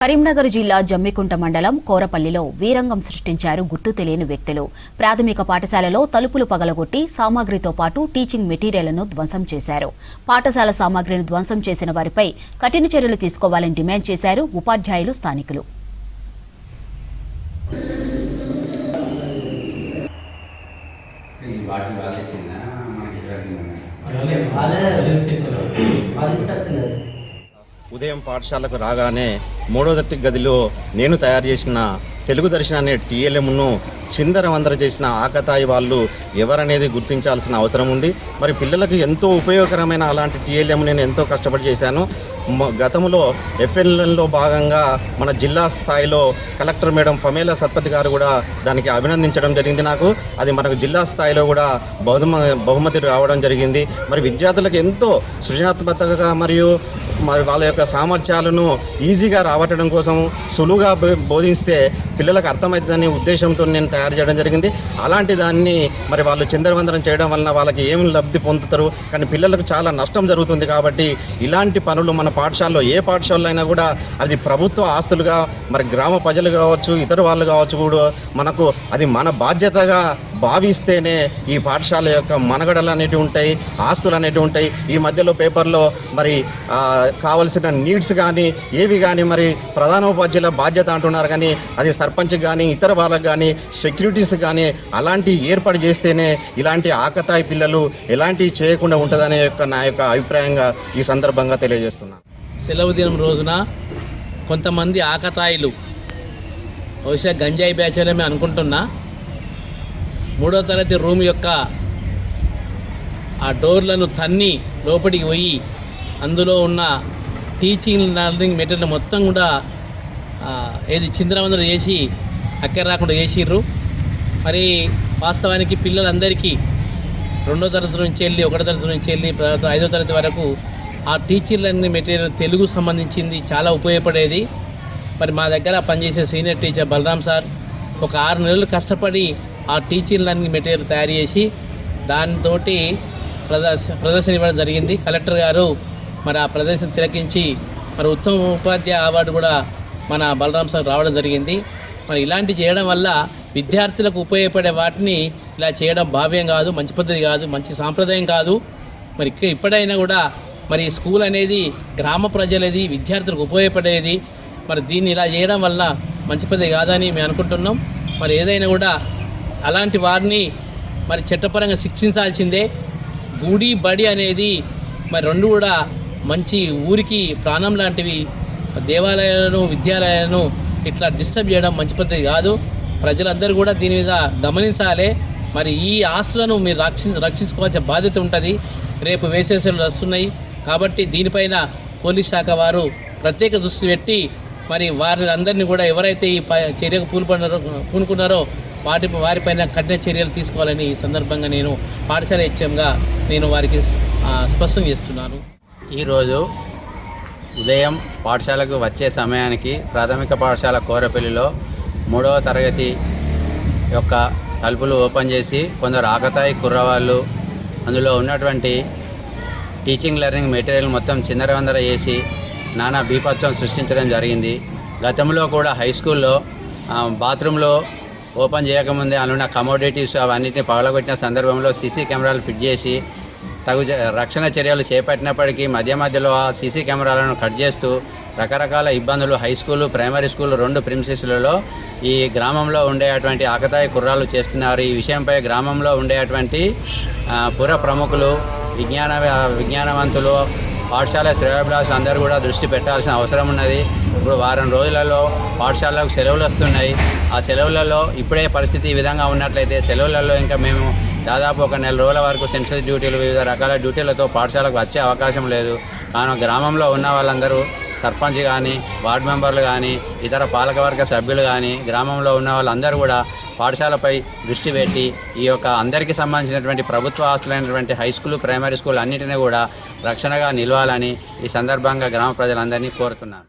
కరీంనగర్ జిల్లా జమ్మికుంట మండలం కోరపల్లిలో వీరంగం సృష్టించారు గుర్తు తెలియని వ్యక్తులు. ప్రాథమిక పాఠశాలలో తలుపులు పగలగొట్టి సామాగ్రితో పాటు టీచింగ్ మెటీరియల్ను ధ్వంసం చేశారు. పాఠశాల సామాగ్రిని ధ్వంసం చేసిన వారిపై కఠిన చర్యలు తీసుకోవాలని డిమాండ్ చేశారు ఉపాధ్యాయులు, స్థానికులు. ఉదయం పాఠశాలకు రాగానే మూడో తరగతి గదిలో నేను తయారు చేసిన తెలుగు దర్శన అనే టీఎల్ఎంను చిందరవందర చేసిన ఆకతాయి వాళ్ళు ఎవరనేది గుర్తించాల్సిన అవసరం ఉంది. మరి పిల్లలకు ఎంతో ఉపయోగకరమైన అలాంటి టీఎల్ఎం నేను ఎంతో కష్టపడి చేశాను. గతంలో ఎఫ్ఎల్ఎన్లో భాగంగా మన జిల్లా స్థాయిలో కలెక్టర్ మేడం ఫమేలా సత్పతి గారు కూడా దానికి అభినందించడం జరిగింది. అది మనకు జిల్లా స్థాయిలో కూడా బహుమతి రావడం జరిగింది. మరి విద్యార్థులకు ఎంతో సృజనాత్మకతగా మరియు వాళ్ళ యొక్క సామర్థ్యాలను ఈజీగా రావటం కోసం సులువుగా బోధిస్తే పిల్లలకు అర్థమవుతుందనే ఉద్దేశంతో నేను తయారు చేయడం జరిగింది. అలాంటి దాన్ని మరి వాళ్ళు చిందరవందరం చేయడం వలన వాళ్ళకి ఏం లబ్ధి పొందుతారు, కానీ పిల్లలకు చాలా నష్టం జరుగుతుంది. కాబట్టి ఇలాంటి పనులు మన పాఠశాలలో ఏ పాఠశాలలో అయినా కూడా అది ప్రభుత్వ ఆస్తులుగా మరి గ్రామ ప్రజలు కావచ్చు, ఇతర వాళ్ళు కావచ్చు కూడా మనకు అది మన బాధ్యతగా భావిస్తేనే ఈ పాఠశాల యొక్క మనగడలు అనేటివి ఉంటాయి, ఆస్తులు అనేటివి ఉంటాయి. ఈ మధ్యలో పేపర్లో మరి కావలసిన నీడ్స్ కానీ ఏవి కానీ మరి ప్రధానోపాధ్యాయుల బాధ్యత అంటున్నారు, కానీ అది సర్పంచ్ కానీ ఇతర వాళ్ళకి కానీ సెక్యూరిటీస్ కానీ అలాంటి ఏర్పాటు చేస్తేనే ఇలాంటి ఆకతాయి పిల్లలు ఎలాంటివి చేయకుండా ఉంటుందనే నా యొక్క అభిప్రాయంగా ఈ సందర్భంగా తెలియజేస్తున్నాను. సెలవు దినం రోజున కొంతమంది ఆకతాయిలు, బహుశా గంజాయి బ్యాచ్ అనుకుంటున్నా, మూడో తరగతి రూమ్ యొక్క ఆ డోర్లను తన్ని లోపలికి పోయి అందులో ఉన్న టీచింగ్ లెర్నింగ్ మెటీరియల్ మొత్తం కూడా చిందరవందర చేసి అక్కడ రాకుండా చేసిర్రు. మరి వాస్తవానికి పిల్లలందరికీ రెండో తరగతి నుంచి వెళ్ళి ఒకటో తరగతి నుంచి వెళ్ళి ఐదో తరగతి వరకు ఆ టీచింగ్ లెర్నింగ్ మెటీరియల్ తెలుగు సంబంధించింది చాలా ఉపయోగపడేది. మరి మా దగ్గర పనిచేసే సీనియర్ టీచర్ బలరాం సార్ ఒక 6 నెలలు కష్టపడి ఆ టీచింగ్ లెర్నింగ్ మెటీరియల్ తయారు చేసి దానితో ప్రదర్శన ఇవ్వడం జరిగింది. కలెక్టర్ గారు మరి ఆ ప్రదర్శన తిలకించి మరి ఉత్తమ ఉపాధ్యాయ అవార్డు కూడా మన బలరాం సార్ రావడం జరిగింది. మరి ఇలాంటి చేయడం వల్ల విద్యార్థులకు ఉపయోగపడే వాటిని ఇలా చేయడం భావ్యం కాదు, మంచి పద్ధతి కాదు, మంచి సాంప్రదాయం కాదు. మరి ఇప్పుడైనా కూడా మరి స్కూల్ అనేది గ్రామ ప్రజలది, విద్యార్థులకు ఉపయోగపడేది. మరి దీన్ని ఇలా చేయడం వల్ల మంచి పద్ధతి కాదని మేము అనుకుంటున్నాం. మరి ఏదైనా కూడా అలాంటి వారిని మరి చట్టపరంగా శిక్షించాల్సిందే. గుడి బడి అనేది మరి రెండు కూడా మంచి ఊరికి ప్రాణం లాంటివి. దేవాలయాలను, విద్యాలయాలను ఇట్లా డిస్టర్బ్ చేయడం మంచి పద్ధతి కాదు. ప్రజలందరూ కూడా దీని మీద గమనించాలి. మరి ఈ ఆస్తులను మీరు రక్షించుకోవాల్సిన బాధ్యత ఉంటుంది. రేపు వేసేసలు వస్తున్నాయి కాబట్టి దీనిపైన పోలీస్ శాఖ వారు ప్రత్యేక దృష్టి పెట్టి మరి వారిని కూడా ఎవరైతే ఈ చర్యకు పూనుకున్నారో వారిపైన కఠిన చర్యలు తీసుకోవాలని ఈ సందర్భంగా నేను పాఠశాల హెచ్ఎంగా నేను వారికి స్పష్టం చేస్తున్నాను. ఈరోజు ఉదయం పాఠశాలకు వచ్చే సమయానికి ప్రాథమిక పాఠశాల కోరపల్లిలో 3వ తరగతి యొక్క తలుపులు ఓపెన్ చేసి కొందరు ఆకతాయి కుర్రవాళ్ళు అందులో ఉన్నటువంటి టీచింగ్ లెర్నింగ్ మెటీరియల్ మొత్తం చిందరవందర చేసి నానా బీభత్సం సృష్టించడం జరిగింది. గతంలో కూడా హై స్కూల్లో బాత్రూంలో ఓపెన్ చేయకముందే అందులో కమోడిటీస్ అవన్నిటిని పగలగొట్టిన సందర్భంలో సీసీ కెమెరాలు ఫిట్ చేసి తగు రక్షణ చర్యలు చేపట్టినప్పటికీ మధ్యలో ఆ సీసీ కెమెరాలను కట్ చేస్తూ రకరకాల ఇబ్బందులు హై స్కూలు, ప్రైమరీ స్కూలు 2 ప్రిమిసెస్లలో ఈ గ్రామంలో ఉండేటువంటి ఆకతాయి కుర్రాలు చేస్తున్నారు. ఈ విషయంపై గ్రామంలో ఉండేటువంటి పుర ప్రముఖులు, విజ్ఞానవంతులు, పాఠశాల శ్రేయోభిలాషులు అందరూ కూడా దృష్టి పెట్టాల్సిన అవసరం ఉన్నది. ఇప్పుడు వారం రోజులలో పాఠశాలకు సెలవులు వస్తున్నాయి. ఆ సెలవులలో ఇప్పుడే పరిస్థితి ఈ విధంగా ఉన్నట్లయితే సెలవులలో ఇంకా మేము దాదాపు 1 నెల రోజుల వరకు సెన్సస్ డ్యూటీలు, వివిధ రకాల డ్యూటీలతో పాఠశాలకు వచ్చే అవకాశం లేదు. కావున గ్రామంలో ఉన్న వాళ్ళందరూ సర్పంచ్ కానీ, వార్డు మెంబర్లు కానీ, ఇతర పాలకవర్గ సభ్యులు కానీ, గ్రామంలో ఉన్న వాళ్ళందరూ కూడా పాఠశాలపై దృష్టి పెట్టి ఈ యొక్క అందరికీ సంబంధించినటువంటి ప్రభుత్వ ఆస్తులైనటువంటి హై స్కూలు, ప్రైమరీ స్కూల్ అన్నింటినీ కూడా రక్షణగా నిలవాలని ఈ సందర్భంగా గ్రామ ప్రజలందరినీ కోరుతున్నాను.